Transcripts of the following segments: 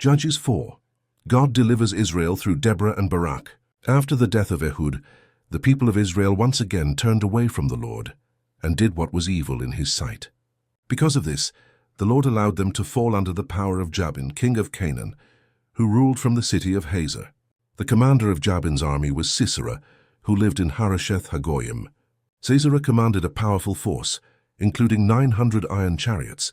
Judges 4. God delivers Israel through Deborah and Barak. After the death of Ehud, the people of Israel once again turned away from the Lord and did what was evil in his sight. Because of this, the Lord allowed them to fall under the power of Jabin, king of Canaan, who ruled from the city of Hazor. The commander of Jabin's army was Sisera, who lived in Harosheth Hagoyim. Sisera commanded a powerful force, including 900 iron chariots,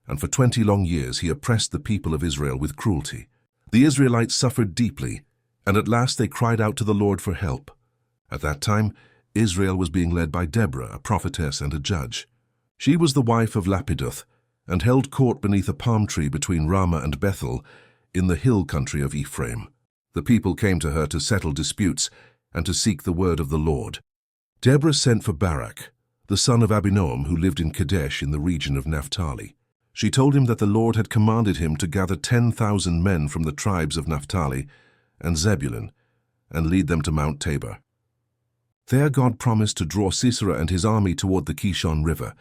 and for 20 long years he oppressed the people of Israel with cruelty. The Israelites suffered deeply, and at last they cried out to the Lord for help. At that time, Israel was being led by Deborah, a prophetess and a judge. She was the wife of Lapidoth, and held court beneath a palm tree between Ramah and Bethel, in the hill country of Ephraim. The people came to her to settle disputes and to seek the word of the Lord. Deborah sent for Barak, the son of Abinoam, who lived in Kadesh in the region of Naphtali. She told him that the Lord had commanded him to gather 10,000 men from the tribes of Naphtali and Zebulun and lead them to Mount Tabor. There God promised to draw Sisera and his army toward the Kishon River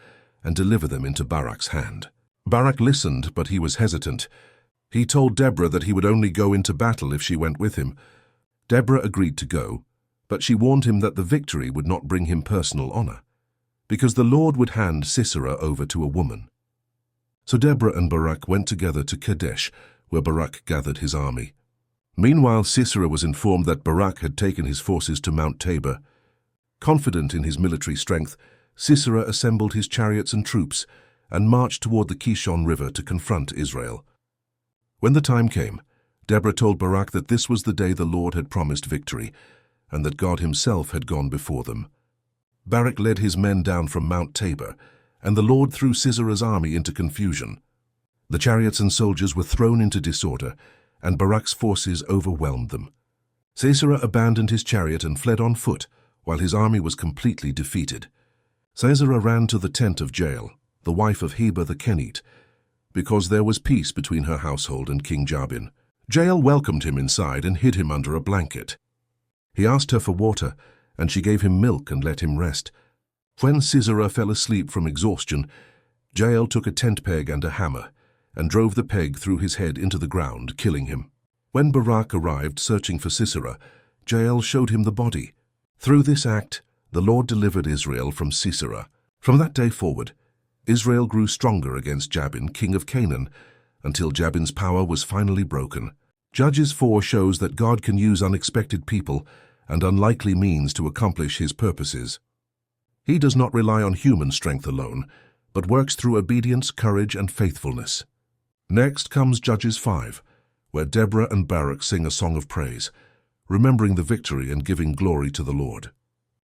and deliver them into Barak's hand. Barak listened, but he was hesitant. He told Deborah that he would only go into battle if she went with him. Deborah agreed to go, but she warned him that the victory would not bring him personal honor, because the Lord would hand Sisera over to a woman. So Deborah and Barak went together to Kadesh, where Barak gathered his army. Meanwhile, Sisera was informed that Barak had taken his forces to Mount Tabor. Confident in his military strength, Sisera assembled his chariots and troops and marched toward the Kishon River to confront Israel. When the time came, Deborah told Barak that this was the day the Lord had promised victory, and that God himself had gone before them. Barak led his men down from Mount Tabor, and the Lord threw Sisera's army into confusion. The chariots and soldiers were thrown into disorder, and Barak's forces overwhelmed them. Sisera abandoned his chariot and fled on foot, while his army was completely defeated. Sisera ran to the tent of Jael, the wife of Heber the Kenite, because there was peace between her household and King Jabin. Jael welcomed him inside and hid him under a blanket. He asked her for water, and she gave him milk and let him rest. When Sisera fell asleep from exhaustion, Jael took a tent peg and a hammer, and drove the peg through his head into the ground, killing him. When Barak arrived searching for Sisera, Jael showed him the body. Through this act, the Lord delivered Israel from Sisera. From that day forward, Israel grew stronger against Jabin, king of Canaan, until Jabin's power was finally broken. Judges 4 shows that God can use unexpected people and unlikely means to accomplish his purposes. He does not rely on human strength alone, but works through obedience, courage, and faithfulness. Next comes Judges 5, where Deborah and Barak sing a song of praise, remembering the victory and giving glory to the Lord.